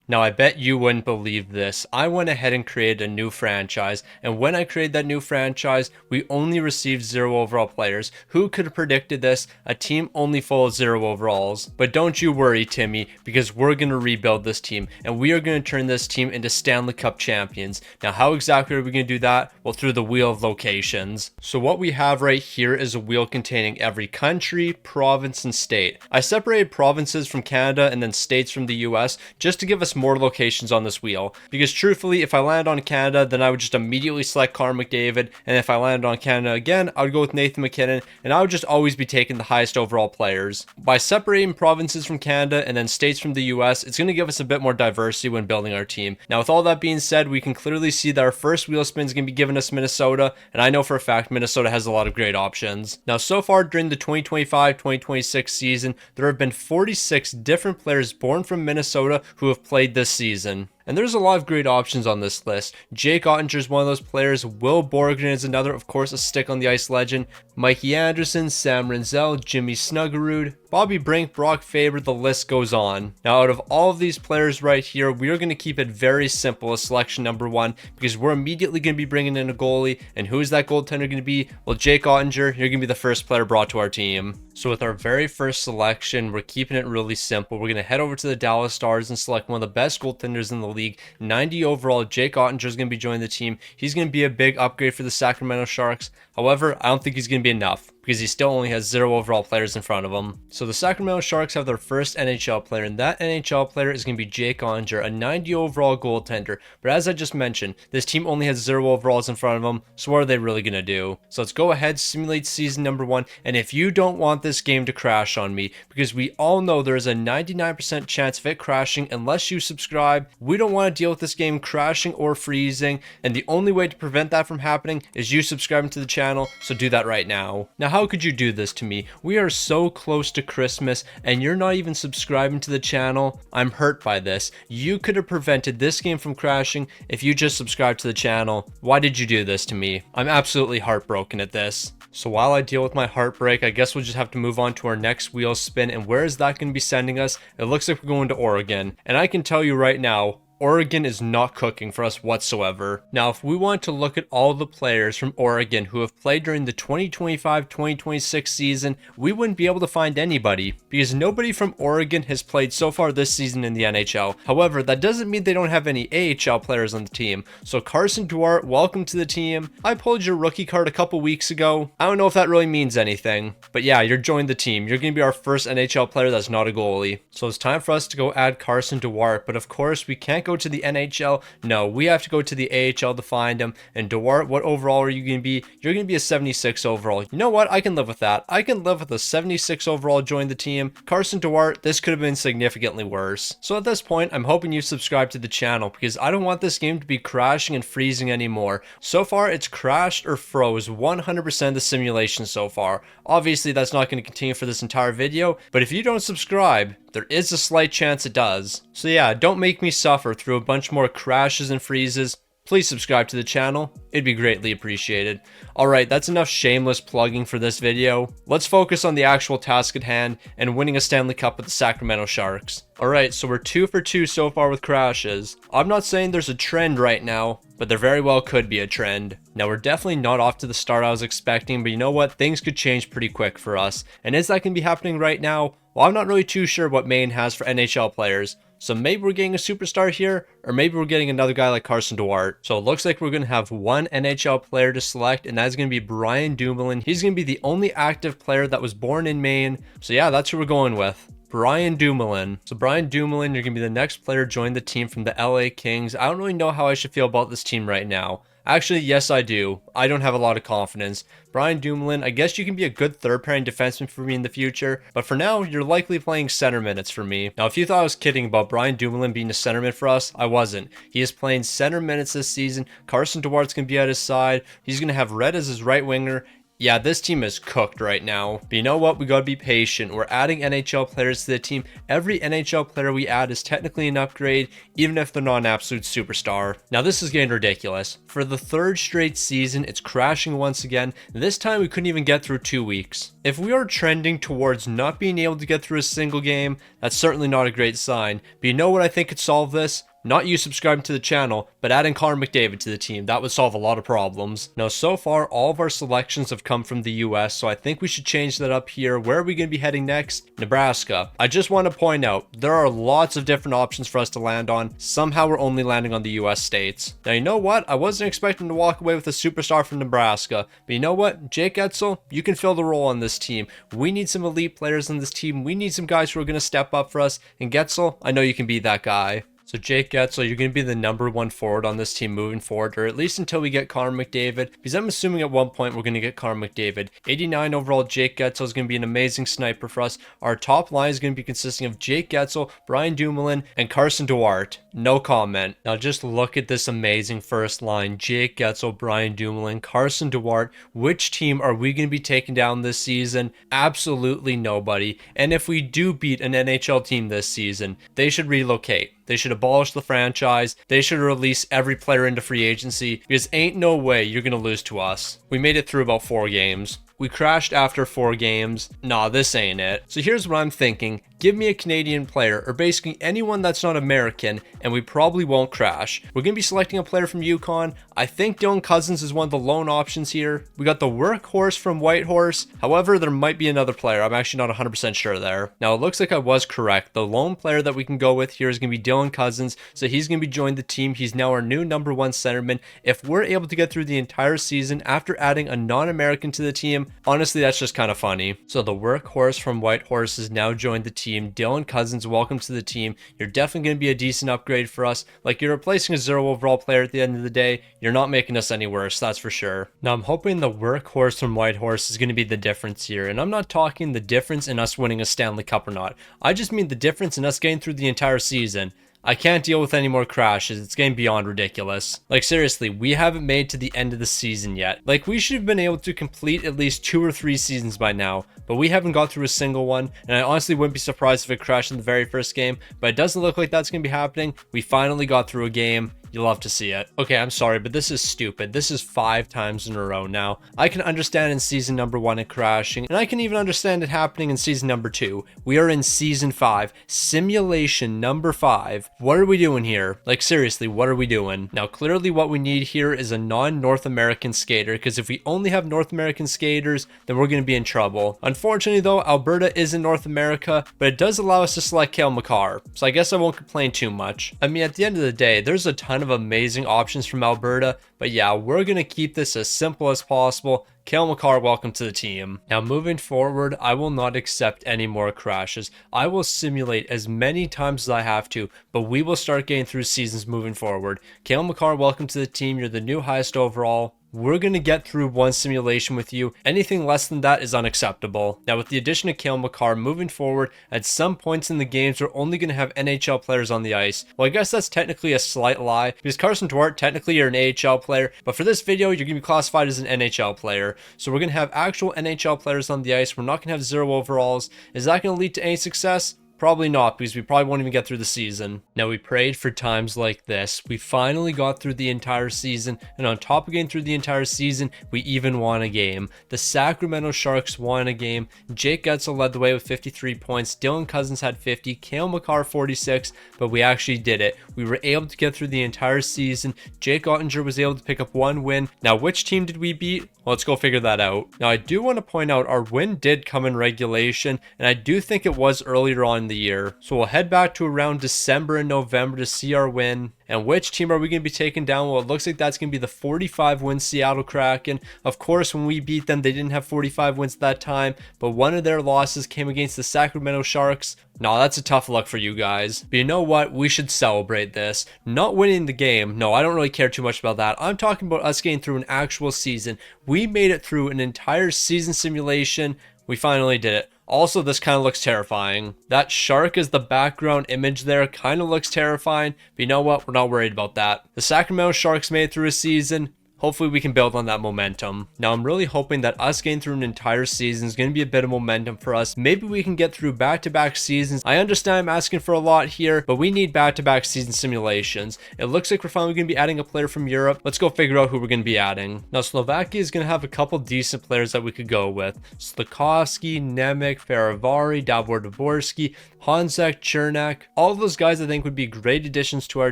Now, I bet you wouldn't believe this. I went ahead and created a new franchise, and when I created that new franchise, we only received 0 overall players. Who could have predicted this? A team only full of 0 overalls. But don't you worry, Timmy, because we're going to rebuild this team, and we are going to turn this team into Stanley Cup champions. Now, how exactly are we going to do that? Well, through the wheel of locations. So what we have right here is a wheel containing every country, province, and state. I separated provinces from Canada and then states from the US just to give us more locations on this wheel, because truthfully, if I landed on Canada, then I would just immediately select Connor McDavid, and if I landed on Canada again, I would go with Nathan McKinnon, and I would just always be taking the highest overall players. By separating provinces from Canada and then states from the US, it's going to give us a bit more diversity when building our team. Now, with all that being said, we can clearly see that our first wheel spin is going to be giving us Minnesota, and I know for a fact Minnesota has a lot of great options. Now, so far during the 2025-2026 season, there have been 46 different players born from Minnesota who have played this season. And there's a lot of great options on this list. Jake Ottinger is one of those players. Will Borgren is another, of course, a stick on the ice legend. Mikey Anderson, Sam Renzel, Jimmy Snuggerud, Bobby Brink, Brock Faber, the list goes on. Now, out of all of these players right here, we are going to keep it very simple as selection number 1, because we're immediately going to be bringing in a goalie. And who is that goaltender going to be? Well, Jake Ottinger, you're going to be the first player brought to our team. So with our very first selection, we're keeping it really simple. We're going to head over to the Dallas Stars and select one of the best goaltenders in the league. 90 overall, Jake Ottinger is going to be joining the team. He's going to be a big upgrade for the Sacramento Sharks. However, I don't think he's going to be enough, because he still only has 0 overall players in front of him. So the Sacramento Sharks have their first NHL player, and that NHL player is going to be Jake Ottinger, a 90 overall goaltender. But as I just mentioned, this team only has 0 overalls in front of them, so what are they really going to do? So let's go ahead, simulate season number 1, and if you don't want this game to crash on me, because we all know there is a 99% chance of it crashing unless you subscribe, we don't want to deal with this game crashing or freezing, and the only way to prevent that from happening is you subscribing to the channel, so do that right now. Now, how could you do this to me? We are so close to Christmas and you're not even subscribing to the channel. I'm hurt by this. You could have prevented this game from crashing if you just subscribed to the channel. Why did you do this to me? I'm absolutely heartbroken at this. So while I deal with my heartbreak, I guess we'll just have to move on to our next wheel spin. And where is that going to be sending us? It looks like we're going to Oregon. And I can tell you right now, Oregon is not cooking for us whatsoever. Now, if we want to look at all the players from Oregon who have played during the 2025-2026 season, we wouldn't be able to find anybody, because nobody from Oregon has played so far this season in the NHL. However, that doesn't mean they don't have any AHL players on the team. So Carson Duarte, welcome to the team. I pulled your rookie card a couple weeks ago. I don't know if that really means anything, but yeah, you're joining the team. You're going to be our first NHL player that's not a goalie. So it's time for us to go add Carson Duarte, but of course we can't go to the NHL. No, we have to go to the AHL to find him. And Duarte, what overall are you going to be? You're going to be a 76 overall. You know what? I can live with that. I can live with a 76 overall join the team. Carson Duarte, this could have been significantly worse. So at this point, I'm hoping you subscribe to the channel, because I don't want this game to be crashing and freezing anymore. So far, it's crashed or froze 100% of the simulation so far. Obviously, that's not going to continue for this entire video, but if you don't subscribe, there is a slight chance it does. So yeah, don't make me suffer through a bunch more crashes and freezes. Please subscribe to the channel. It'd be greatly appreciated. Alright, that's enough shameless plugging for this video. Let's focus on the actual task at hand and winning a Stanley Cup with the Sacramento Sharks. Alright, so we're 2 for 2 so far with crashes. I'm not saying there's a trend right now, but there very well could be a trend. Now, we're definitely not off to the start I was expecting, but you know what? Things could change pretty quick for us. And is that going to be happening right now? Well, I'm not really too sure what Maine has for NHL players. So maybe we're getting a superstar here, or maybe we're getting another guy like Carson Duarte. So it looks like we're going to have one NHL player to select, and that's going to be Brian Dumoulin. He's going to be the only active player that was born in Maine. So yeah, that's who we're going with. Brian Dumoulin. So Brian Dumoulin, you're going to be the next player to join the team from the LA Kings. I don't really know how I should feel about this team right now. Actually, yes, I do. I don't have a lot of confidence. Brian Dumoulin, I guess you can be a good third pairing defenseman for me in the future, but for now, you're likely playing center minutes for me. Now, if you thought I was kidding about Brian Dumoulin being a centerman for us, I wasn't. He is playing center minutes this season. Carson Duarte's going to be at his side. He's going to have Red as his right winger. Yeah, this team is cooked right now. But you know what? We gotta be patient. We're adding NHL players to the team. Every NHL player we add is technically an upgrade, even if they're not an absolute superstar. Now this is getting ridiculous. For the third straight season, it's crashing once again. This time we couldn't even get through 2 weeks. If we are trending towards not being able to get through a single game, that's certainly not a great sign. But you know what I think could solve this? Not you subscribing to the channel, but adding Connor McDavid to the team. That would solve a lot of problems. Now, so far, all of our selections have come from the US, so I think we should change that up here. Where are we going to be heading next? Nebraska. I just want to point out, there are lots of different options for us to land on. Somehow we're only landing on the US states. Now, you know what? I wasn't expecting to walk away with a superstar from Nebraska, but you know what? Jake Etzel, you can fill the role on this team. We need some elite players on this team. We need some guys who are going to step up for us, and Getzel, I know you can be that guy. So Jake Getzel, you're going to be the #1 forward on this team moving forward, or at least until we get Connor McDavid, because I'm assuming at one point we're going to get Connor McDavid. 89 overall, Jake Getzel is going to be an amazing sniper for us. Our top line is going to be consisting of Jake Getzel, Brian Dumoulin, and Carson Duarte. No comment. Now just look at this amazing first line. Jake Getzel, Brian Dumoulin, Carson Duarte. Which team are we going to be taking down this season? Absolutely nobody. And if we do beat an NHL team this season, they should relocate. They should abolish the franchise. They should release every player into free agency, because ain't no way you're going to lose to us. We made it through about 4 games. We crashed after 4 games. Nah, this ain't it. So here's what I'm thinking. Give me a Canadian player, or basically anyone that's not American, and we probably won't crash. We're going to be selecting a player from Yukon. I think Dylan Cousins is one of the lone options here. We got the workhorse from Whitehorse. However, there might be another player. I'm actually not 100% sure there. Now, it looks like I was correct. The lone player that we can go with here is going to be Dylan Cousins. So he's going to be joining the team. He's now our new #1 centerman. If we're able to get through the entire season after adding a non-American to the team, honestly, that's just kind of funny. So the workhorse from Whitehorse has now joined the team. Dylan Cousins, welcome to the team. You're definitely going to be a decent upgrade for us. Like, you're replacing a 0 overall player at the end of the day. You're not making us any worse, that's for sure. Now, I'm hoping the workhorse from Whitehorse is going to be the difference here. And I'm not talking the difference in us winning a Stanley Cup or not. I just mean the difference in us getting through the entire season. I can't deal with any more crashes. It's getting beyond ridiculous. Like, seriously, we haven't made to the end of the season yet. Like, we should have been able to complete at least 2 or 3 seasons by now, but we haven't got through a single one, and I honestly wouldn't be surprised if it crashed in the very first game, but it doesn't look like that's going to be happening. We finally got through a game. You love to see it. Okay, I'm sorry, but this is stupid. This is 5 times in a row now. I can understand in season #1 it crashing, and I can even understand it happening in season #2. We are in season 5, simulation number 5. What are we doing here? Like, seriously, what are we doing? Now, clearly what we need here is a non-North American skater, because if we only have North American skaters, then we're going to be in trouble. Unfortunately, though, Alberta isn't North America, but it does allow us to select Cale Makar, so I guess I won't complain too much. I mean, at the end of the day, there's a ton of amazing options from Alberta, but yeah, we're gonna keep this as simple as possible. Cale Makar, welcome to the team. Now, moving forward, I will not accept any more crashes. I will simulate as many times as I have to, but we will start getting through seasons moving forward. Cale Makar, welcome to the team. You're the new highest overall. We're going to get through 1 simulation with you. Anything less than that is unacceptable. Now, with the addition of Cale Makar moving forward, at some points in the games, we're only going to have NHL players on the ice. Well, I guess that's technically a slight lie, because Carson Duarte, technically you're an AHL player, but for this video, you're going to be classified as an NHL player. So we're going to have actual NHL players on the ice. We're not going to have 0 overalls. Is that going to lead to any success? Probably not, because we probably won't even get through the season. Now, we prayed for times like this. We finally got through the entire season, and on top of getting through the entire season, we even won a game. The Sacramento Sharks won a game. Jake Getzel led the way with 53 points. Dylan Cousins had 50. Cale Makar 46, but we actually did it. We were able to get through the entire season. Jake Ottinger was able to pick up 1 win. Now, which team did we beat? Well, let's go figure that out. Now, I do want to point out our win did come in regulation, and I do think it was earlier on in the year. So we'll head back to around December and November to see our win. And which team are we going to be taking down? Well, it looks like that's going to be the 45-win Seattle Kraken. Of course, when we beat them, they didn't have 45 wins at that time, but one of their losses came against the Sacramento Sharks. No, that's a tough luck for you guys. But you know what? We should celebrate this. Not winning the game. No, I don't really care too much about that. I'm talking about us getting through an actual season. We made it through an entire season simulation. We finally did it. Also, this kind of looks terrifying. That shark as the background image there kind of looks terrifying, but you know what? We're not worried about that. The Sacramento Sharks made it through a season. Hopefully we can build on that momentum. Now I'm really hoping that us getting through an entire season is going to be a bit of momentum for us. Maybe we can get through back-to-back seasons. I understand I'm asking for a lot here, but we need back-to-back season simulations. It looks like we're finally going to be adding a player from Europe. Let's go figure out who we're going to be adding. Now Slovakia is going to have a couple decent players that we could go with. Slakowski, Nemec, Faravari, Davor Dvorsky, Honzek, Chernak. All of those guys I think would be great additions to our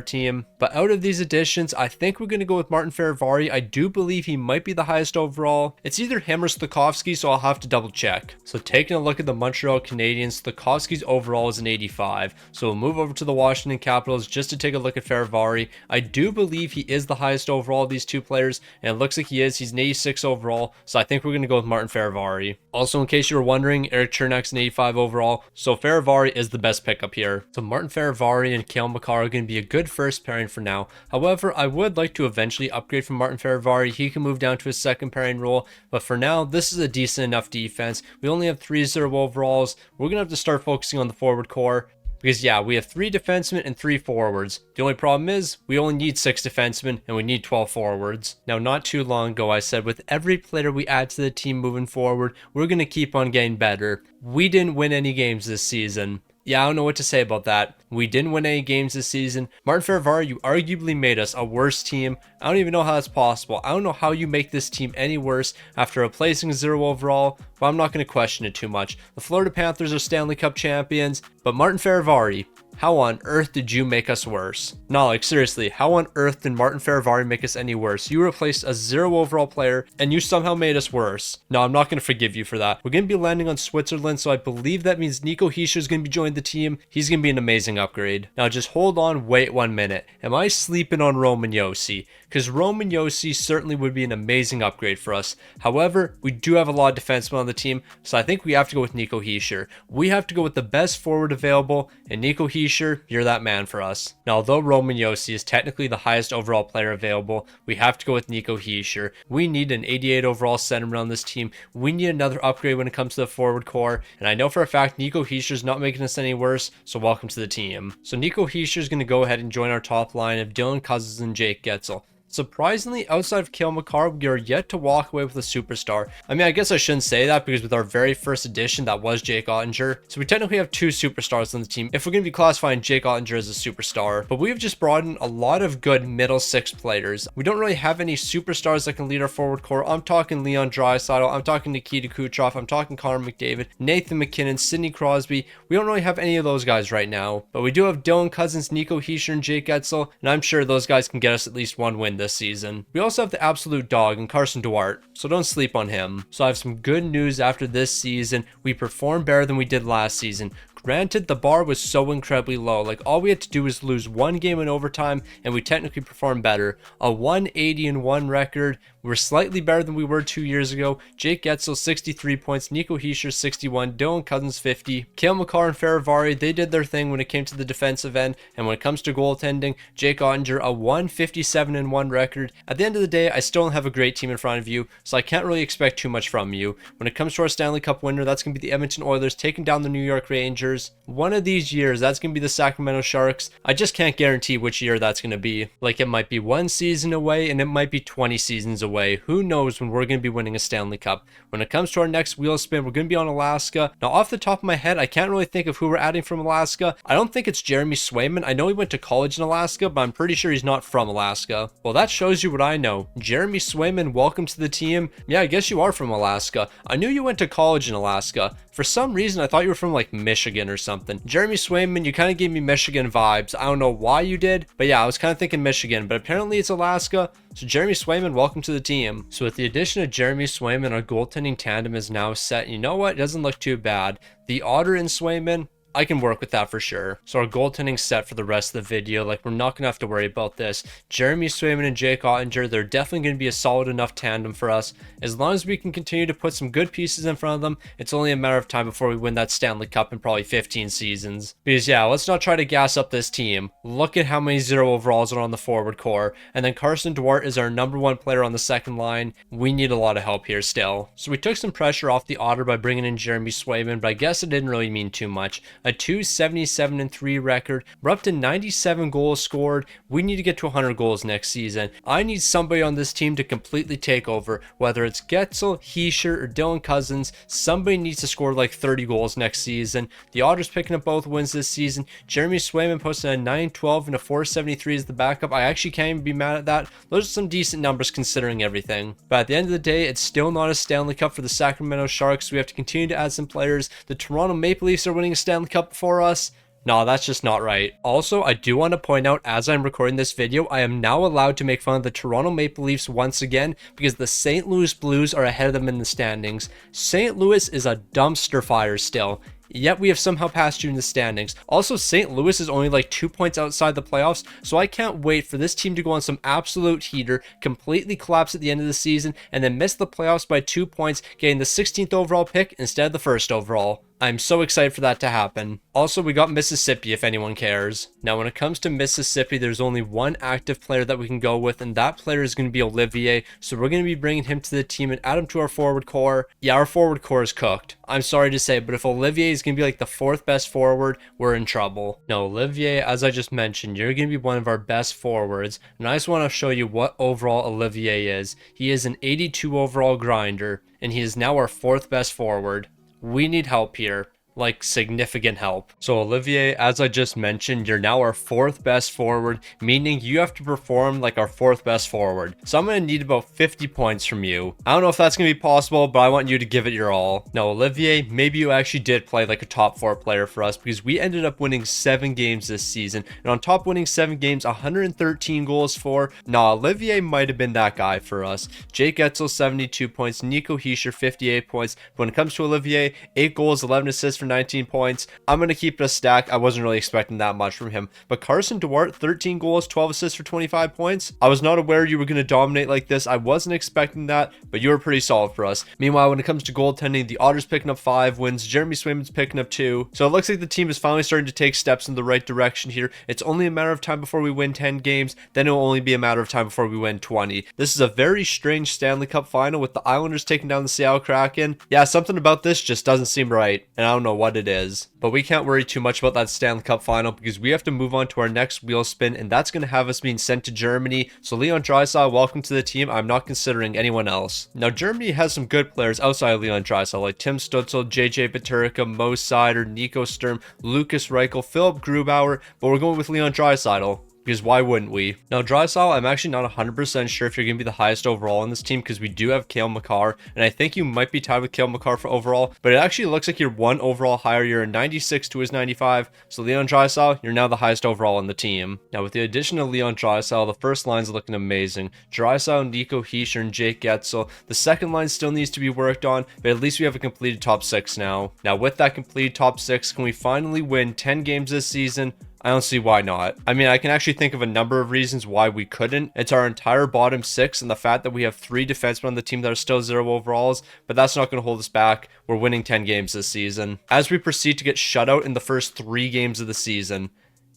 team. But out of these additions, I think we're going to go with Martin Faravari. I do believe he might be the highest overall. It's either him or Slakowski, so I'll have to double check. So taking a look at the Montreal Canadiens, Slakowski's overall is an 85. So we'll move over to the Washington Capitals just to take a look at Faravari. I do believe he is the highest overall of these two players, and it looks like he is. He's an 86 overall, so I think we're going to go with Martin Faravari. Also, in case you were wondering, Eric Chernak's an 85 overall, so Faravari is the best pickup here. So Martin Faravari and Cale Makar are going to be a good first pairing for now. However, I would like to eventually upgrade from Martin Faravari. He can move down to his second pairing role, but for now, this is a decent enough defense. We only have 3-0 overalls. We're going to have to start focusing on the forward core. Because yeah, we have 3 defensemen and 3 forwards. The only problem is we only need 6 defensemen and we need 12 forwards. Now, not too long ago, I said with every player we add to the team moving forward, we're going to keep on getting better. We didn't win any games this season. Yeah, I don't know what to say about that. We didn't win any games this season. Martin Faravari, you arguably made us a worse team. I don't even know how that's possible. I don't know how you make this team any worse after replacing 0 overall, but I'm not going to question it too much. The Florida Panthers are Stanley Cup champions, but Martin Faravari, how on earth did you make us worse? No, like seriously, how on earth did Martin Faravari make us any worse? You replaced a 0 overall player and you somehow made us worse. No, I'm not going to forgive you for that. We're going to be landing on Switzerland, so I believe that means Nico Hischier is going to be joining the team. He's going to be an amazing upgrade. Now just hold on, wait 1 minute. Am I sleeping on Roman Josi? Because Roman Josi certainly would be an amazing upgrade for us. However, we do have a lot of defensemen on the team, so I think we have to go with Nico Hischier. We have to go with the best forward available, and Nico Hischier, you're that man for us. Now, although Roman Josi is technically the highest overall player available, we have to go with Nico Hischier. We need an 88 overall centerman on this team. We need another upgrade when it comes to the forward core, and I know for a fact Nico Hischier is not making us any worse, so welcome to the team. So Nico Hischier is going to go ahead and join our top line of Dylan Cozens and Jake Getzel. Surprisingly, outside of Cale Makar, we are yet to walk away with a superstar. I mean, I guess I shouldn't say that because with our very first addition, that was Jake Ottinger. So we technically have 2 superstars on the team if we're going to be classifying Jake Ottinger as a superstar. But we've just brought in a lot of good middle 6 players. We don't really have any superstars that can lead our forward core. I'm talking Leon Draisaitl, I'm talking Nikita Kucherov, I'm talking Connor McDavid, Nathan McKinnon, Sidney Crosby. We don't really have any of those guys right now. But we do have Dylan Cozens, Nico Hischier, and Jake Getzel, and I'm sure those guys can get us at least 1 win this season. We also have the absolute dog in Carson Duarte, so don't sleep on him. So I have some good news after this season. We performed better than we did last season. Granted, the bar was so incredibly low. Like, all we had to do was lose 1 game in overtime, and we technically performed better. A 180-1 record. We're slightly better than we were 2 years ago. Jake Getzel, 63 points. Nico Hischier, 61. Dylan Cozens, 50. Cale Makar and Faravari, they did their thing when it came to the defensive end. And when it comes to goaltending, Jake Ottinger, a 157-1 record. At the end of the day, I still don't have a great team in front of you, so I can't really expect too much from you. When it comes to our Stanley Cup winner, that's going to be the Edmonton Oilers taking down the New York Rangers. One of these years, that's going to be the Sacramento Sharks. I just can't guarantee which year that's going to be. Like, it might be 1 season away and it might be 20 seasons away. Who knows when we're going to be winning a Stanley Cup. When it comes to our next wheel spin, we're going to be on Alaska. Now, off the top of my head, I can't really think of who we're adding from Alaska. I don't think it's Jeremy Swayman. I know he went to college in Alaska, but I'm pretty sure he's not from Alaska. Well, that shows you what I know. Jeremy Swayman, welcome to the team. Yeah, I guess you are from Alaska. I knew you went to college in Alaska. For some reason, I thought you were from like Michigan or something. Jeremy Swayman, you kind of gave me Michigan vibes. I don't know why you did, but yeah, I was kind of thinking Michigan, but apparently it's Alaska. So Jeremy Swayman, welcome to the team. So with the addition of Jeremy Swayman, our goaltending tandem is now set. You know what? It doesn't look too bad. The Otter and Swayman, I can work with that for sure. So our goaltending's set for the rest of the video. Like, we're not going to have to worry about this. Jeremy Swayman and Jake Ottinger, they're definitely going to be a solid enough tandem for us. As long as we can continue to put some good pieces in front of them, it's only a matter of time before we win that Stanley Cup in probably 15 seasons. Because yeah, let's not try to gas up this team. Look at how many 0 overalls are on the forward core. And then Carson Duarte is our #1 player on the second line. We need a lot of help here still. So we took some pressure off the Otter by bringing in Jeremy Swayman, but I guess it didn't really mean too much. a 277-3 record. We're up to 97 goals scored. We need to get to 100 goals next season. I need somebody on this team to completely take over, whether it's Getzel, Heischer, or Dylan Cousins. Somebody needs to score like 30 goals next season. The Otters picking up both wins this season. Jeremy Swayman posted a 912 and a 473 as the backup. I actually can't even be mad at that. Those are some decent numbers considering everything. But at the end of the day, it's still not a Stanley Cup for the Sacramento Sharks. We have to continue to add some players. The Toronto Maple Leafs are winning a Stanley Cup for us. No, that's just not right. Also, I do want to point out, as I'm recording this video, I am now allowed to make fun of the Toronto Maple Leafs once again because the St. Louis Blues are ahead of them in the standings. St. Louis is a dumpster fire still. Yet we have somehow passed you in the standings. Also, St. Louis is only like 2 points outside the playoffs, so I can't wait for this team to go on some absolute heater, completely collapse at the end of the season, and then miss the playoffs by 2 points, getting the 16th overall pick instead of the 1st overall. I'm so excited for that to happen. Also, we got Mississippi if anyone cares. Now, when it comes to Mississippi, there's only one active player that we can go with, and that player is going to be Olivier. So we're going to be bringing him to the team and add him to our forward core. Yeah, our forward core is cooked. I'm sorry to say, but if Olivier is going to be like the 4th best forward, we're in trouble. Now, Olivier, as I just mentioned, you're going to be one of our best forwards, and I just want to show you what overall Olivier is. He is an 82 overall grinder, and he is now our 4th best forward. We need help here, like significant help. So Olivier, as I just mentioned, you're now our 4th best forward, meaning you have to perform like our 4th best forward. So I'm going to need about 50 points from you. I don't know if that's going to be possible, but I want you to give it your all. Now Olivier, maybe you actually did play like a top 4 player for us because we ended up winning 7 games this season. And on top winning 7 games, 113 goals for. Nah, Olivier might have been that guy for us. Jake Etzel, 72 points. Nico Heischer, 58 points. But when it comes to Olivier, 8 goals, 11 assists for 19 points. I'm going to keep it a stack. I wasn't really expecting that much from him. But Carson Duarte, 13 goals, 12 assists for 25 points. I was not aware you were going to dominate like this. I wasn't expecting that, but you were pretty solid for us. Meanwhile, when it comes to goaltending, the Otters picking up 5 wins. Jeremy Swayman's picking up 2. So it looks like the team is finally starting to take steps in the right direction here. It's only a matter of time before we win 10 games. Then it will only be a matter of time before we win 20. This is a very strange Stanley Cup final with the Islanders taking down the Seattle Kraken. Yeah, something about this just doesn't seem right, and I don't know what it is. But we can't worry too much about that Stanley Cup final because we have to move on to our next wheel spin, and that's going to have us being sent to Germany. So Leon Draisaitl, welcome to the team. I'm not considering anyone else. Now Germany has some good players outside of Leon Draisaitl, like Tim Stützle, JJ Peterka, Mo Seider, Nico Sturm, Lucas Reichel, Philip Grubauer, but we're going with Leon Draisaitl. Because why wouldn't we? Now, Draisaitl, I'm actually not 100% sure if you're going to be the highest overall on this team because we do have Cale Makar, and I think you might be tied with Cale Makar for overall, but it actually looks like you're 1 overall higher. You're a 96 to his 95, so Leon Draisaitl, you're now the highest overall on the team. Now, with the addition of Leon Draisaitl, the first line's looking amazing. Draisaitl, Nico Heischer, and Jake Getzel. The second line still needs to be worked on, but at least we have a completed top 6 now. Now, with that completed top 6, can we finally win 10 games this season? I don't see why not. I mean, I can actually think of a number of reasons why we couldn't. It's our entire bottom 6 and the fact that we have 3 defensemen on the team that are still 0 overalls, but that's not going to hold us back. We're winning 10 games this season. As we proceed to get shut out in the first 3 games of the season,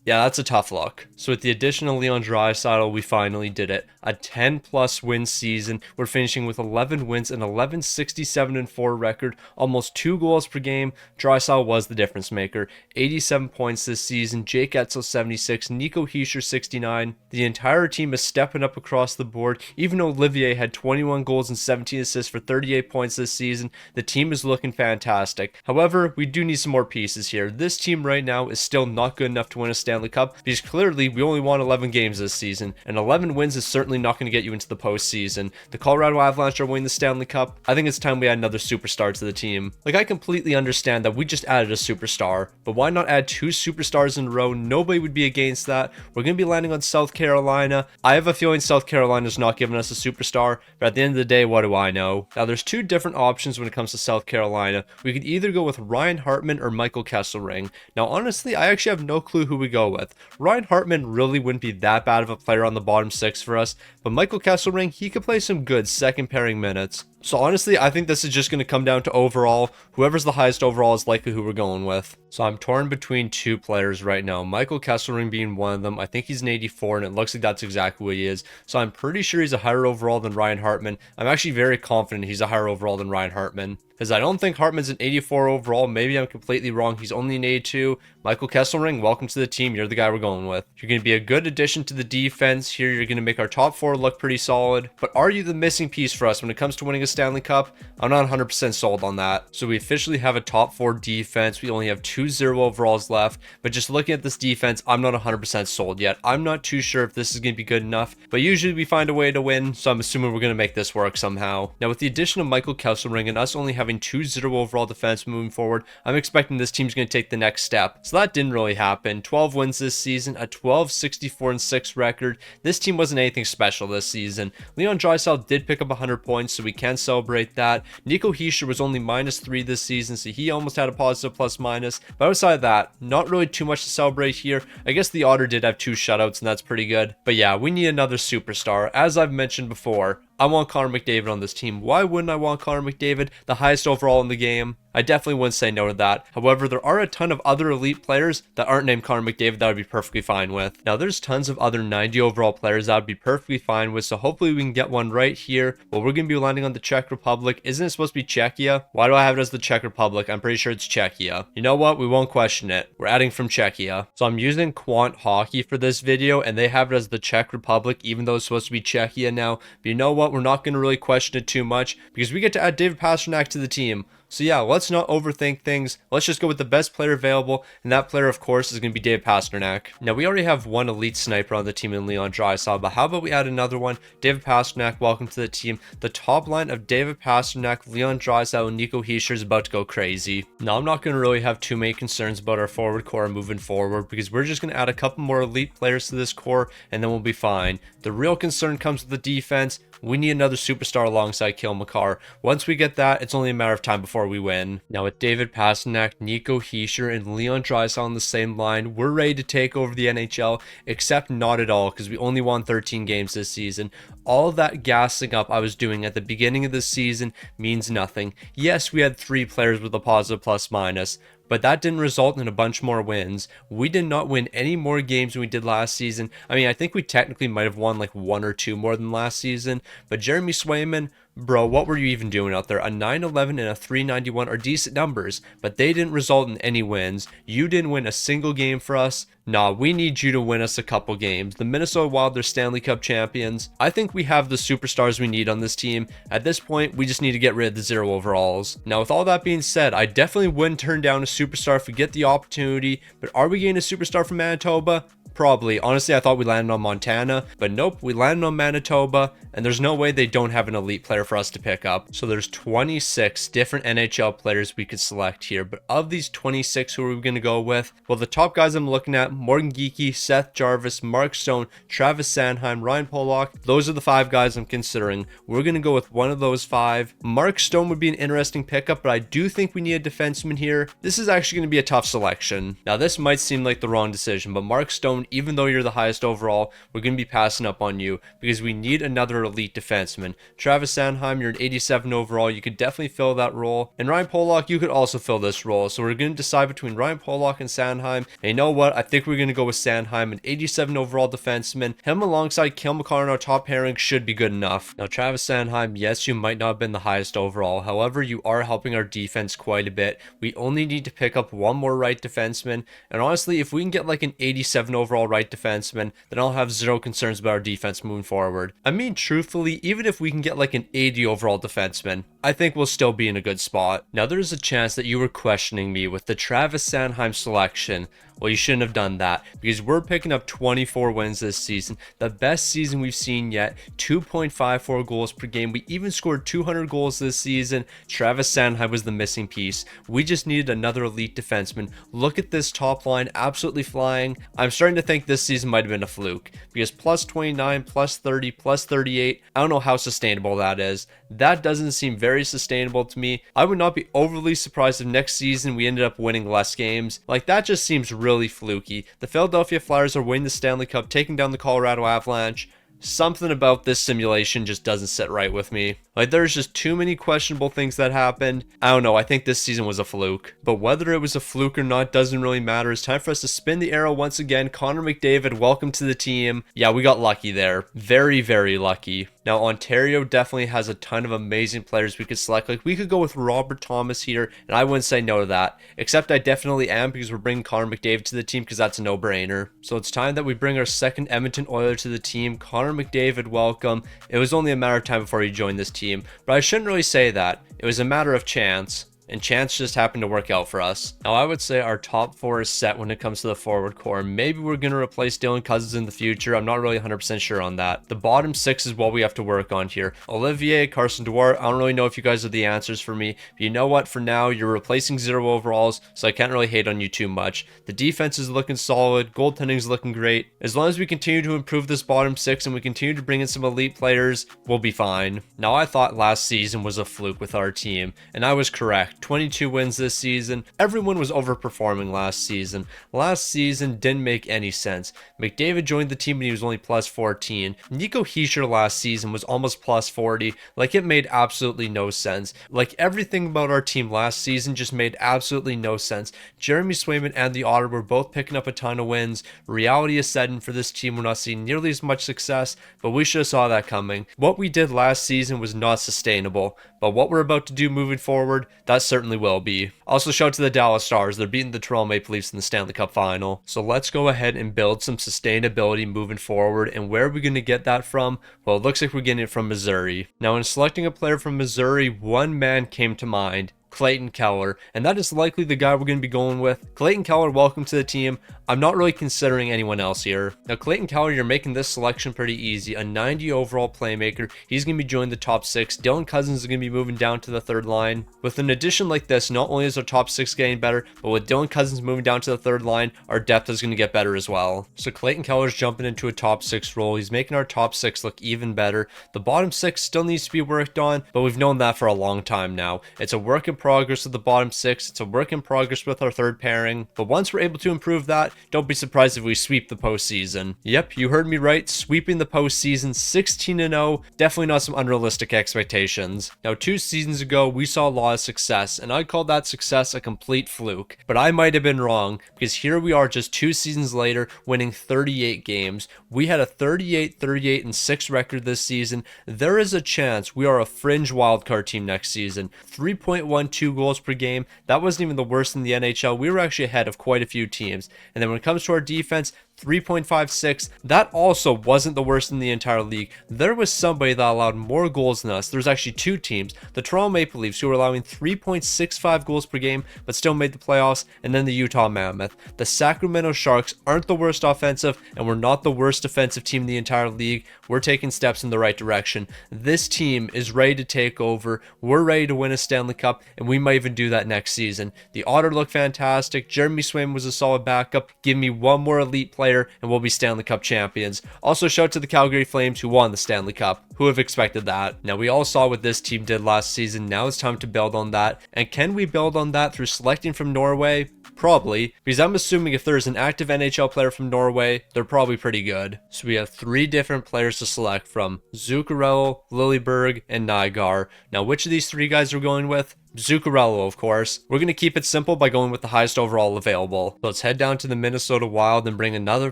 yeah, that's a tough look. So with the addition of Leon Draisaitl, we finally did it. A 10+ win season. We're finishing with 11 wins and 11-67-4 record, almost 2 goals per game. Draisaitl was the difference maker. 87 points this season. Jake Etzel 76, Nico Heischer 69. The entire team is stepping up across the board. Even Olivier had 21 goals and 17 assists for 38 points this season. The team is looking fantastic. However, we do need some more pieces here. This team right now is still not good enough to win a Stanley Cup because clearly we only won 11 games this season, and 11 wins is certainly not going to get you into the postseason. The Colorado Avalanche are winning the Stanley Cup. I think it's time we add another superstar to the team. Like, I completely understand that we just added a superstar, but why not add 2 superstars in a row? Nobody would be against that. We're going to be landing on South Carolina. I have a feeling South Carolina's not giving us a superstar, but at the end of the day, what do I know? Now, there's 2 different options when it comes to South Carolina. We could either go with Ryan Hartman or Michael Kesselring. Now, honestly, I actually have no clue who we go with. Ryan Hartman really wouldn't be that bad of a player on the bottom 6 for us, but Michael Kesselring, he could play some good second pairing minutes. So honestly, I think this is just going to come down to overall. Whoever's the highest overall is likely who we're going with. So I'm torn between two players right now. Michael Kesselring being one of them. I think he's an 84, and it looks like that's exactly what he is. So I'm pretty sure he's a higher overall than Ryan Hartman. I'm actually very confident he's a higher overall than Ryan Hartman, because I don't think Hartman's an 84 overall. Maybe I'm completely wrong. He's only an 82. Michael Kesselring, welcome to the team. You're the guy we're going with. You're going to be a good addition to the defense here. You're going to make our top four look pretty solid. But are you the missing piece for us when it comes to winning a Stanley Cup? I'm not 100% sold on that. So we officially have a top four defense. We only have 2 0 overalls left. But just looking at this defense, I'm not 100% sold yet. I'm not too sure if this is going to be good enough. But usually we find a way to win. So I'm assuming we're going to make this work somehow. Now with the addition of Michael Kesselring and us only having 2 0 overall defense moving forward, I'm expecting this team's going to take the next step. So that didn't really happen. 12 wins this season, a 12-64-6 record. This team wasn't anything special this season. Leon Draisaitl did pick up 100 points, so we can celebrate that. Nico Hischier was only -3 this season, so he almost had a positive plus-minus. But outside of that, not really too much to celebrate here. I guess the Otter did have 2 shutouts, and that's pretty good. But yeah, we need another superstar. As I've mentioned before, I want Connor McDavid on this team. Why wouldn't I want Connor McDavid, the highest overall in the game? I definitely wouldn't say no to that. However, there are a ton of other elite players that aren't named Connor McDavid that I would be perfectly fine with. Now, there's tons of other 90 overall players that I would be perfectly fine with, so hopefully we can get one right here. Well, we're going to be landing on the Czech Republic. Isn't it supposed to be Czechia? Why do I have it as the Czech Republic? I'm pretty sure it's Czechia. You know what? We won't question it. We're adding from Czechia. So I'm using Quant Hockey for this video, and they have it as the Czech Republic, even though it's supposed to be Czechia now. But you know what? We're not going to really question it too much, because we get to add David Pastrnak to the team. So yeah, let's not overthink things. Let's just go with the best player available, and that player, of course, is going to be David Pastrnak. Now, we already have one elite sniper on the team in Leon Draisaitl, but how about we add another one? David Pastrnak, welcome to the team. The top line of David Pastrnak, Leon Draisaitl, and Nico Hischier is about to go crazy. Now, I'm not going to really have too many concerns about our forward core moving forward, because we're just going to add a couple more elite players to this core, and then we'll be fine. The real concern comes with the defense. We need another superstar alongside Cale Makar. Once we get that, it's only a matter of time before we win. Now with David Pastrnak, Nico Hischier, and Leon Draisaitl on the same line, we're ready to take over the NHL, except not at all, because we only won 13 games this season. All that gassing up I was doing at the beginning of the season means nothing. Yes, we had 3 players with a positive plus-minus, but that didn't result in a bunch more wins. We did not win any more games than we did last season. I mean, I think we technically might have won like 1 or 2 more than last season, but Jeremy Swayman, bro, what were you even doing out there? A 911 and a 391 are decent numbers, but they didn't result in any wins. You didn't win a single game for us. Nah, we need you to win us a couple games. The Minnesota Wild are Stanley Cup champions. I think we have the superstars we need on this team. At this point, we just need to get rid of the 0 overalls. Now, with all that being said, I definitely wouldn't turn down a superstar if we get the opportunity, but are we getting a superstar from Manitoba? Probably. Honestly, I thought we landed on Montana, but nope, we landed on Manitoba, and there's no way they don't have an elite player for us to pick up. So there's 26 different NHL players we could select here, but of these 26, who are we going to go with? Well, the top guys I'm looking at, Morgan Geekie, Seth Jarvis, Mark Stone, Travis Sanheim, Ryan Pollock, those are the 5 guys I'm considering. We're going to go with one of those 5. Mark Stone would be an interesting pickup, but I do think we need a defenseman here. This is actually going to be a tough selection. Now, this might seem like the wrong decision, but Mark Stone, even though you're the highest overall, we're going to be passing up on you because we need another elite defenseman. Travis Sanheim, you're an 87 overall. You could definitely fill that role. And Ryan Pollock, you could also fill this role. So we're going to decide between Ryan Pollock and Sanheim. And you know what? I think we're going to go with Sanheim, an 87 overall defenseman. Him alongside Cale Makar in our top pairing should be good enough. Now, Travis Sanheim, yes, you might not have been the highest overall. However, you are helping our defense quite a bit. We only need to pick up one more right defenseman. And honestly, if we can get like an 87 overall right defenseman, then I'll have 0 concerns about our defense moving forward. I mean, truthfully, even if we can get like an 80 overall defenseman, I think we'll still be in a good spot. Now, there's a chance that you were questioning me with the Travis Sanheim selection. Well, you shouldn't have done that because we're picking up 24 wins this season, the best season we've seen yet, 2.54 goals per game. We even scored 200 goals this season. Travis Sanheim was the missing piece. We just needed another elite defenseman. Look at this top line, absolutely flying. I'm starting to think this season might have been a fluke because plus 29, plus 30, plus 38, I don't know how sustainable that is. That doesn't seem very sustainable to me. I would not be overly surprised if next season we ended up winning less games. Like, that just seems really fluky. The Philadelphia Flyers are winning the Stanley Cup, taking down the Colorado Avalanche. Something about this simulation just doesn't sit right with me. Like, there's just too many questionable things that happened. I don't know, I think this season was a fluke. But whether it was a fluke or not doesn't really matter. It's time for us to spin the arrow once again. Connor McDavid, welcome to the team. Yeah, we got lucky there. Very, very lucky. Now, Ontario definitely has a ton of amazing players we could select. Like, we could go with Robert Thomas here, and I wouldn't say no to that. Except I definitely am, because we're bringing Connor McDavid to the team, because that's a no-brainer. So it's time that we bring our second Edmonton Oiler to the team. Connor McDavid, welcome. It was only a matter of time before he joined this team, but I shouldn't really say that. It was a matter of chance. And chance just happened to work out for us. Now, I would say our top 4 is set when it comes to the forward core. Maybe we're going to replace Dylan Cousins in the future. I'm not really 100% sure on that. The bottom 6 is what we have to work on here. Olivier, Carson Dwyer, I don't really know if you guys are the answers for me. But you know what? For now, you're replacing 0 overalls, so I can't really hate on you too much. The defense is looking solid. Goaltending is looking great. As long as we continue to improve this bottom 6 and we continue to bring in some elite players, we'll be fine. Now, I thought last season was a fluke with our team, and I was correct. 22 wins this season. Everyone was overperforming last season. Last season didn't make any sense. McDavid joined the team and he was only plus 14. Nico Hischier last season was almost plus 40. Like, it made absolutely no sense. Like, everything about our team last season just made absolutely no sense. Jeremy Swayman and the Otter were both picking up a ton of wins. Reality is setting for this team. We're not seeing nearly as much success, but we should have saw that coming. What we did last season was not sustainable, but what we're about to do moving forward, that certainly will be. Also, shout out to the Dallas Stars. They're beating the Toronto Maple Leafs in the Stanley Cup final. So let's go ahead and build some sustainability moving forward. And where are we going to get that from? Well, it looks like we're getting it from Missouri. Now, in selecting a player from Missouri, one man came to mind: Clayton Keller, and that is likely the guy we're going to be going with. Clayton Keller, welcome to the team. I'm not really considering anyone else here. Now, Clayton Keller, you're making this selection pretty easy. A 90 overall playmaker. He's going to be joining the top 6. Dylan Cousins is going to be moving down to the 3rd line. With an addition like this, not only is our top 6 getting better, but with Dylan Cousins moving down to the 3rd line, our depth is going to get better as well. So Clayton Keller's jumping into a top 6 role. He's making our top 6 look even better. The bottom 6 still needs to be worked on, but we've known that for a long time now. It's a work in progress with the bottom 6. It's a work in progress with our 3rd pairing. But once we're able to improve that, don't be surprised if we sweep the postseason. Yep, you heard me right. Sweeping the postseason, 16-0. Definitely not some unrealistic expectations. Now, 2 seasons ago, we saw a lot of success, and I'd call that success a complete fluke. But I might have been wrong, because here we are just 2 seasons later, winning 38 games. We had a 38-38-6 record this season. There is a chance we are a fringe wildcard team next season. 3.12 goals per game. That wasn't even the worst in the NHL. We were actually ahead of quite a few teams. And then when it comes to our defense, 3.56. That also wasn't the worst in the entire league. There was somebody that allowed more goals than us. There's actually 2 teams. The Toronto Maple Leafs, who were allowing 3.65 goals per game, but still made the playoffs, and then the Utah Mammoth. The Sacramento Sharks aren't the worst offensive, and we're not the worst defensive team in the entire league. We're taking steps in the right direction. This team is ready to take over. We're ready to win a Stanley Cup, and we might even do that next season. The Otter looked fantastic. Jeremy Swayman was a solid backup. Give me one more elite player and we'll be Stanley Cup champions. Also, shout out to the Calgary Flames, who won the Stanley Cup. Who have expected that? Now, we all saw what this team did last season. Now it's time to build on that. And can we build on that through selecting from Norway? Probably, because I'm assuming if there's an active NHL player from Norway, they're probably pretty good. So we have 3 different players to select from: Zuccarello, Lilleberg, and Nygaard. Now, which of these 3 guys are we going with? Zuccarello, of course. We're going to keep it simple by going with the highest overall available. So let's head down to the Minnesota Wild and bring another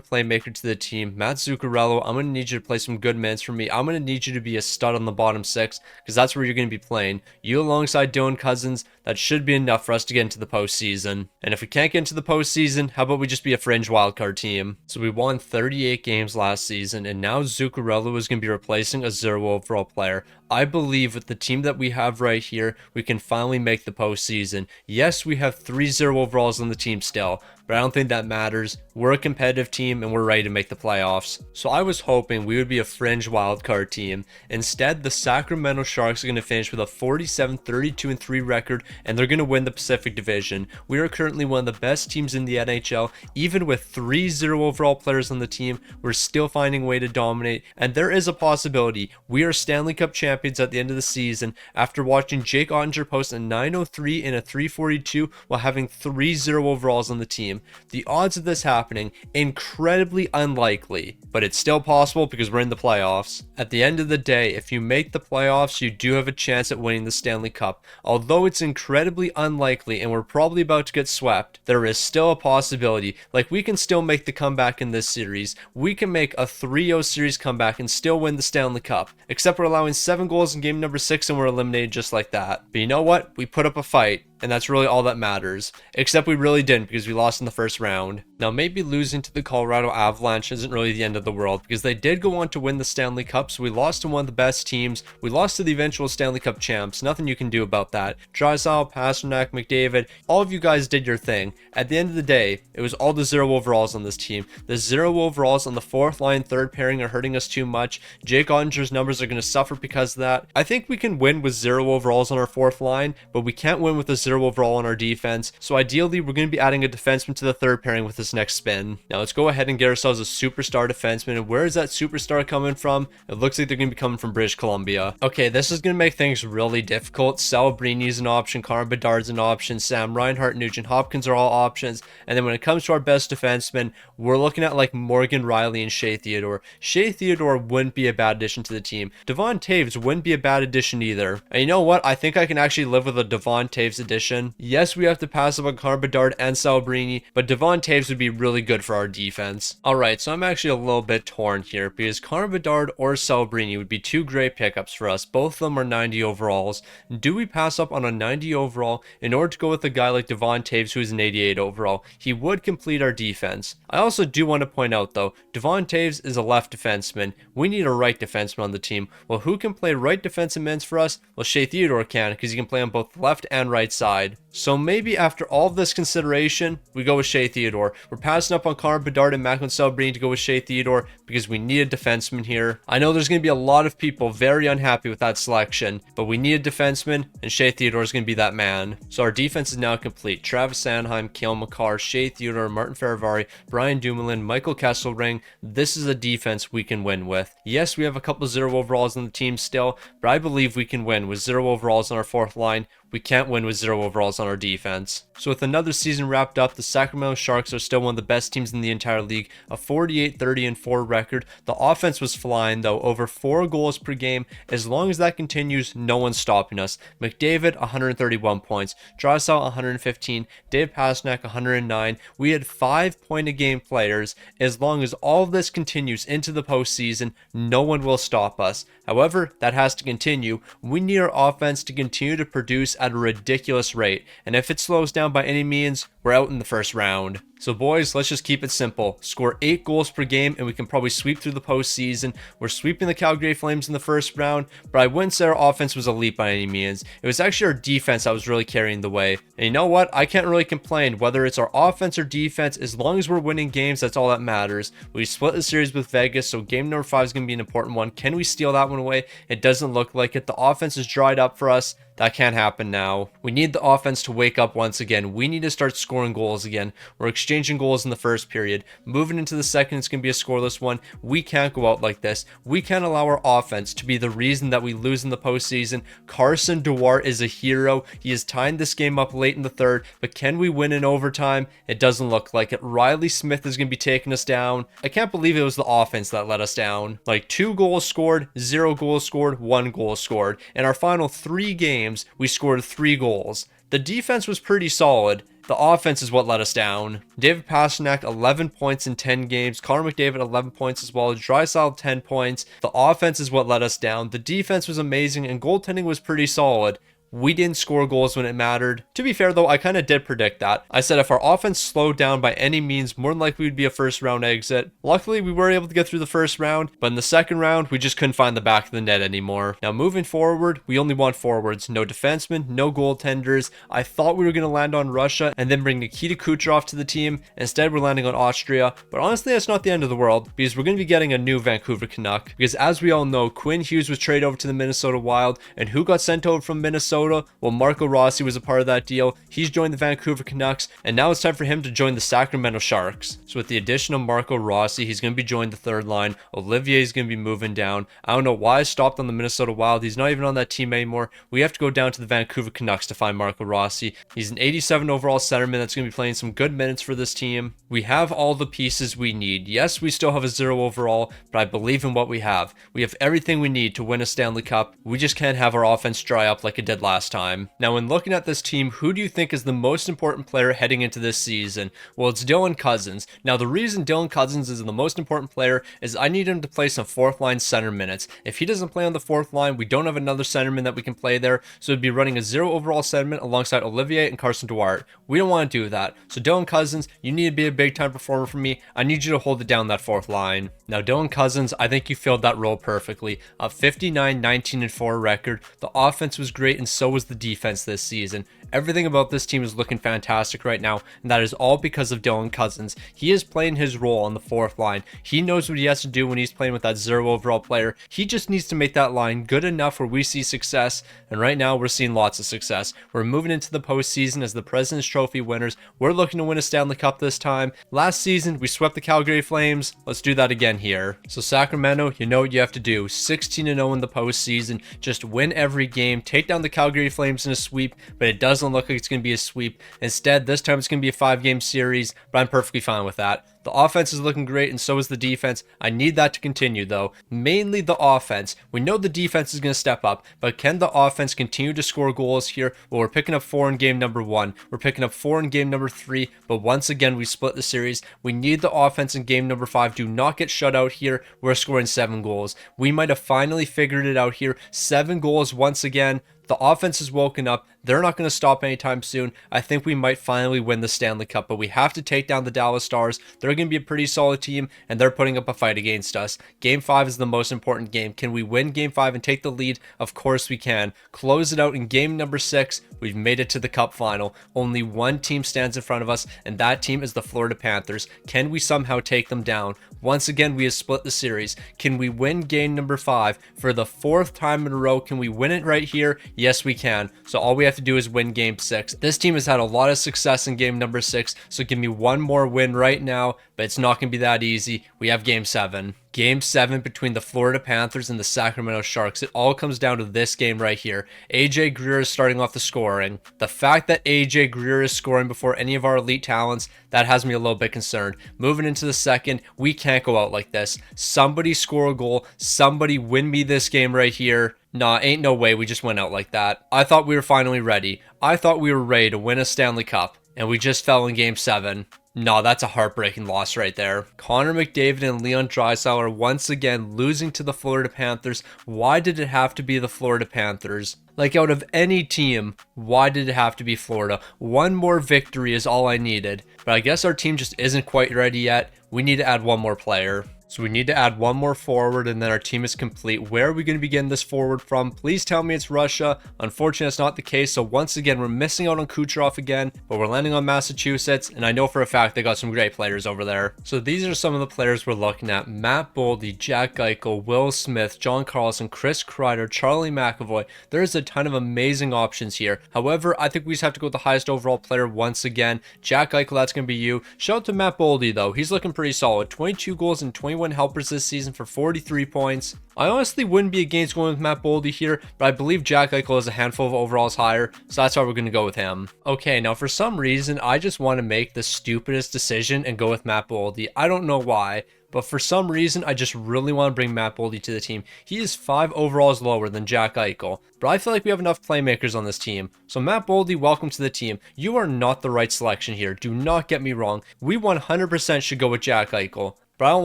playmaker to the team. Matt Zuccarello, I'm going to need you to play some good minutes for me. I'm going to need you to be a stud on the bottom 6, because that's where you're going to be playing. You alongside Dylan Cousins, that should be enough for us to get into the postseason. And if we can't get into the postseason, how about we just be a fringe wildcard team? So we won 38 games last season, and now Zuccarello is going to be replacing a 0 overall player. I believe with the team that we have right here, we can finally make the postseason. Yes, we have 3 0 overalls on the team still, but I don't think that matters. We're a competitive team and we're ready to make the playoffs. So I was hoping we would be a fringe wildcard team. Instead, the Sacramento Sharks are going to finish with a 47-32-3 record, and they're going to win the Pacific Division. We are currently one of the best teams in the NHL. Even with 3 0 overall players on the team, we're still finding a way to dominate, and there is a possibility we are Stanley Cup champions at the end of the season after watching Jake Ottinger post a 903 and a 342 while having 3 0 overalls on the team. team. The odds of this happening, incredibly unlikely, but it's still possible because we're in the playoffs. At the end of the day, if you make the playoffs, you do have a chance at winning the Stanley Cup. Although it's incredibly unlikely and we're probably about to get swept, there is still a possibility. Like, we can still make the comeback in this series. We can make a 3-0 series comeback and still win the Stanley Cup. Except we're allowing 7 goals in game number 6 and we're eliminated just like that. But you know what? We put up a fight. And that's really all that matters. Except we really didn't, because we lost in the first round. Now, maybe losing to the Colorado Avalanche isn't really the end of the world, because they did go on to win the Stanley Cup, so we lost to one of the best teams. We lost to the eventual Stanley Cup champs. Nothing you can do about that. Draisaitl, Pastrnak, McDavid, all of you guys did your thing. At the end of the day, it was all the 0 overalls on this team. The 0 overalls on the 4th line, 3rd pairing are hurting us too much. Jake Ottinger's numbers are going to suffer because of that. I think we can win with 0 overalls on our 4th line, but we can't win with a 0 overall on our defense. So ideally, we're going to be adding a defenseman to the 3rd pairing with this next spin. Now let's go ahead and get ourselves a superstar defenseman. And where is that superstar coming from? It looks like they're going to be coming from British Columbia. Okay, this is going to make things really difficult. Celebrini is an option, Connor Bedard's an option, Sam Reinhart, Nugent Hopkins are all options. And then when it comes to our best defenseman, we're looking at like Morgan Riley and Shea Theodore. Shea Theodore wouldn't be a bad addition to the team. Devon Taves wouldn't be a bad addition either. And you know what? I think I can actually live with a Devon Taves addition. Yes, we have to pass up on Connor Bedard and Celebrini, but Devon Taves would be really good for our defense. Alright, so I'm actually a little bit torn here because Connor Bedard or Celebrini would be 2 great pickups for us. Both of them are 90 overalls. Do we pass up on a 90 overall in order to go with a guy like Devon Taves who is an 88 overall? He would complete our defense. I also do want to point out though, Devon Taves is a left defenseman. We need a right defenseman on the team. Well, who can play right defensive minutes for us? Well, Shea Theodore can, because he can play on both the left and right side. So maybe after all of this consideration, we go with Shea Theodore. We're passing up on Connor Bedard and Macklin Celebrini to go with Shea Theodore because we need a defenseman here. I know there's going to be a lot of people very unhappy with that selection, but we need a defenseman, and Shea Theodore is going to be that man. So our defense is now complete. Travis Sanheim, Cale Makar, Shea Theodore, Martin Feravari, Brian Dumoulin, Michael Kesselring. This is a defense we can win with. Yes, we have a couple 0 overalls on the team still, but I believe we can win with 0 overalls on our 4th line. We can't win with 0 overalls on our defense. So with another season wrapped up, the Sacramento Sharks are still one of the best teams in the entire league, a 48-30-4 record. The offense was flying though, over 4 goals per game. As long as that continues, no one's stopping us. McDavid, 131 points, Draisaitl, 115, Dave Pastrnak, 109. We had 5-point-a-game players. As long as all of this continues into the postseason, no one will stop us. However, that has to continue. We need our offense to continue to produce at a ridiculous rate, and if it slows down by any means, we're out in the first round. So boys, let's just keep it simple. Score 8 goals per game and we can probably sweep through the postseason. We're sweeping the Calgary Flames in the first round, but I wouldn't say our offense was elite by any means. It was actually our defense that was really carrying the way. And you know what? I can't really complain whether it's our offense or defense. As long as we're winning games, that's all that matters. We split the series with Vegas, so game number 5 is going to be an important one. Can we steal that one away? It doesn't look like it. The offense is dried up for us. That can't happen now. We need the offense to wake up once again. We need to start scoring goals again. We're exchanging goals in the first period. Moving into the second, it's going to be a scoreless one. We can't go out like this. We can't allow our offense to be the reason that we lose in the postseason. Carson Dewar is a hero. He has tied this game up late in the third, but can we win in overtime? It doesn't look like it. Riley Smith is going to be taking us down. I can't believe it was the offense that let us down. Like 2 goals scored, 0 goals scored, 1 goal scored. In our final 3 games, we scored 3 goals. The defense was pretty solid. The offense is what let us down. David Pastrnak, 11 points in 10 games. Connor McDavid, 11 points as well. Draisaitl, 10 points. The offense is what let us down. The defense was amazing and goaltending was pretty solid. We didn't score goals when it mattered. To be fair though, I kind of did predict that. I said if our offense slowed down by any means, more than likely we'd be a first round exit. Luckily, we were able to get through the first round, but in the second round, we just couldn't find the back of the net anymore. Now moving forward, we only want forwards. No defensemen, no goaltenders. I thought we were going to land on Russia and then bring Nikita Kucherov to the team. Instead, we're landing on Austria. But honestly, that's not the end of the world because we're going to be getting a new Vancouver Canuck. Because as we all know, Quinn Hughes was traded over to the Minnesota Wild, and who got sent over from Minnesota? Minnesota. Well, Marco Rossi was a part of that deal. He's joined the Vancouver Canucks, and now it's time for him to join the Sacramento Sharks. So with the addition of Marco Rossi, he's going to be joining the third line. Olivier's going to be moving down. I don't know why I stopped on the Minnesota Wild. He's not even on that team anymore. We have to go down to the Vancouver Canucks to find Marco Rossi. He's an 87 overall centerman that's going to be playing some good minutes for this team. We have all the pieces we need. Yes, we still have a 0 overall, but I believe in what we have. We have everything we need to win a Stanley Cup. We just can't have our offense dry up like it did last time. Now, when looking at this team, who do you think is the most important player heading into this season? Well, it's Dylan Cozens. Now, the reason Dylan Cozens is the most important player is I need him to play some fourth line center minutes. If he doesn't play on the fourth line, we don't have another centerman that we can play there, so it'd be running a 0 overall centerman alongside Olivier and Carson Duarte. We don't want to do that. So Dylan Cozens, you need to be a big time performer for me. I need you to hold it down that fourth line. Now, Dylan Cozens, I think you filled that role perfectly. A 59, 19, and 4 record. The offense was great, and so was the defense this season. Everything about this team is looking fantastic right now, and that is all because of Dylan Cozens. He is playing his role on the fourth line. He knows what he has to do when he's playing with that 0 overall player. He just needs to make that line good enough where we see success, and right now we're seeing lots of success. We're moving into the postseason as the President's Trophy winners. We're looking to win a Stanley Cup this time. Last season, we swept the Calgary Flames. Let's do that again here. So Sacramento, you know what you have to do. 16-0 in the postseason. Just win every game. Take down the Calgary Flames in a sweep, but it doesn't look like it's going to be a sweep. Instead, this time it's going to be a 5-game series, but I'm perfectly fine with that. The offense is looking great, and so is the defense. I need that to continue, though. Mainly the offense. We know the defense is going to step up, but can the offense continue to score goals here? Well, we're picking up 4 in game number 1. We're picking up 4 in game number 3, but once again, we split the series. We need the offense in game number 5. Do not get shut out here. We're scoring 7 goals. We might have finally figured it out here. 7 goals once again. The offense has woken up. They're not going to stop anytime soon. I think we might finally win the Stanley Cup, but we have to take down the Dallas Stars. They're going to be a pretty solid team, and they're putting up a fight against us. Game 5 is the most important game. Can we win Game 5 and take the lead? Of course we can. Close it out in game number 6. We've made it to the Cup final. Only one team stands in front of us, and that team is the Florida Panthers. Can we somehow take them down? Once again, we have split the series. Can we win game number 5 for the 4th time in a row? Can we win it right here? Yes, we can. So all we have to do is win game 6. This team has had a lot of success in game number 6, so give me one more win right now, but it's not going to be that easy. We have game 7. Game 7 between the Florida Panthers and the Sacramento Sharks. It all comes down to this game right here. AJ Greer is starting off the scoring. The fact that AJ Greer is scoring before any of our elite talents, that has me a little bit concerned. Moving into the second, we can't go out like this. Somebody score a goal. Somebody win me this game right here. Nah, ain't no way we just went out like that. I thought we were finally ready. I thought we were ready to win a Stanley Cup, and we just fell in game 7. No, that's a heartbreaking loss right there. Connor McDavid and Leon Draisaitl are once again losing to the Florida Panthers. Why did it have to be the Florida Panthers? Like, out of any team, why did it have to be Florida? One more victory is all I needed. But I guess our team just isn't quite ready yet. We need to add one more player. So we need to add one more forward, and then our team is complete. Where are we going to be getting this forward from? Please tell me it's Russia. Unfortunately, it's not the case. So once again, we're missing out on Kucherov again, but we're landing on Massachusetts, and I know for a fact they got some great players over there. So these are some of the players we're looking at. Matt Boldy, Jack Eichel, Will Smith, John Carlson, Chris Kreider, Charlie McAvoy. There's a ton of amazing options here. However, I think we just have to go with the highest overall player once again. Jack Eichel, that's going to be you. Shout out to Matt Boldy, though. He's looking pretty solid. 22 goals and 21 helpers this season for 43 points. I honestly wouldn't be against going with Matt Boldy here, but I believe Jack Eichel has a handful of overalls higher, so that's why we're going to go with him. Okay, now for some reason, I just want to make the stupidest decision and go with Matt Boldy. I don't know why, but for some reason, I just really want to bring Matt Boldy to the team. He is 5 overalls lower than Jack Eichel, but I feel like we have enough playmakers on this team. So Matt Boldy, welcome to the team. You are not the right selection here. Do not get me wrong. We 100% should go with Jack Eichel, but I don't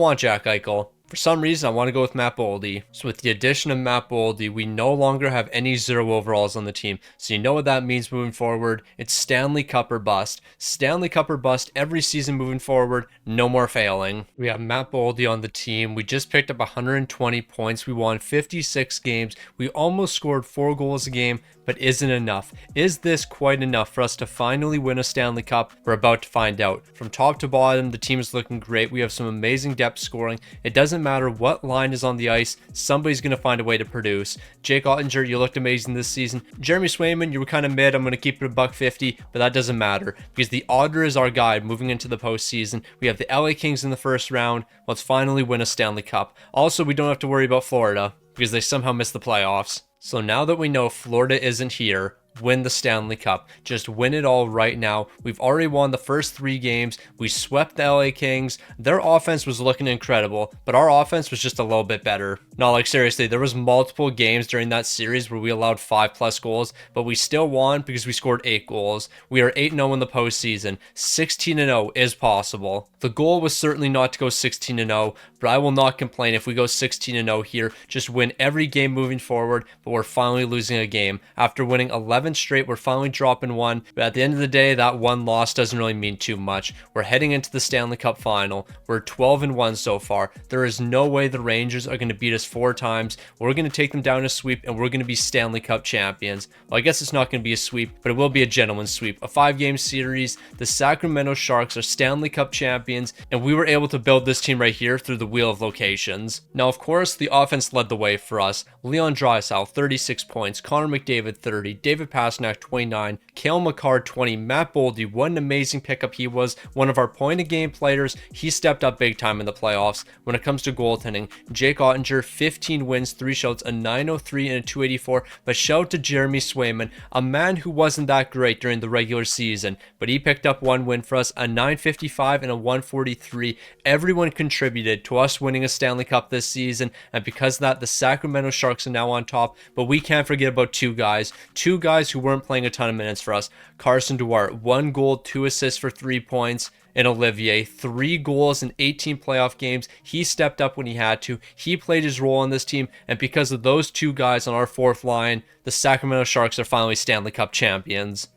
want Jack Eichel. For some reason, I want to go with Matt Boldy. So with the addition of Matt Boldy, we no longer have any 0 overalls on the team. So you know what that means moving forward. It's Stanley Cup or bust. Stanley Cup or bust every season moving forward. No more failing. We have Matt Boldy on the team. We just picked up 120 points. We won 56 games. We almost scored 4 goals a game, but isn't enough. Is this quite enough for us to finally win a Stanley Cup? We're about to find out. From top to bottom, the team is looking great. We have some amazing depth scoring. It doesn't doesn't matter what line is on the ice, somebody's going to find a way to produce. Jake Ottinger, you looked amazing this season. Jeremy Swayman, you were kind of mid. I'm going to keep it $150, but that doesn't matter because the Otter is our guide moving into the postseason. We have the LA Kings in the first round. Let's finally win a Stanley Cup. Also, we don't have to worry about Florida because they somehow missed the playoffs. So now that we know Florida isn't here, win the Stanley Cup. Just win it all right now. We've already won the first 3 games. We swept the LA Kings. Their offense was looking incredible, but our offense was just a little bit better. No, like seriously, there was multiple games during that series where we allowed 5+ goals, but we still won because we scored 8 goals. We are 8-0 in the postseason. 16-0 is possible. The goal was certainly not to go 16-0, but I will not complain if we go 16-0 here. Just win every game moving forward, but we're finally losing a game. After winning 11 straight, we're finally dropping 1, but at the end of the day, that 1 loss doesn't really mean too much. We're heading into the Stanley Cup final. We're 12-1 so far. There is no way the Rangers are going to beat us 4 times. We're going to take them down a sweep, and we're going to be Stanley Cup champions. Well, I guess it's not going to be a sweep, but it will be a gentleman's sweep. A 5-game series. The Sacramento Sharks are Stanley Cup champions, and we were able to build this team right here through the wheel of locations. Now, of course, the offense led the way for us. Leon Draisaitl, 36 points. Connor McDavid, 30. David Pastrnak, 29. Cale Makar, 20. Matt Boldy, what an amazing pickup he was. One of our point-of-game players. He stepped up big time in the playoffs. When it comes to goaltending, Jake Ottinger, 15 wins, 3 shouts, a 903 and a 284. But shout out to Jeremy Swayman, a man who wasn't that great during the regular season, but he picked up 1 win for us, a 955 and a 143. Everyone contributed to us winning a Stanley Cup this season, and because of that, the Sacramento Sharks are now on top. But we can't forget about 2 guys who weren't playing a ton of minutes for us. Carson Duarte, 1 goal, 2 assists for 3 points. And Olivier, 3 goals in 18 playoff games. He stepped up when he had to. He played his role on this team, and because of those 2 guys on our 4th line, the Sacramento Sharks are finally Stanley Cup champions.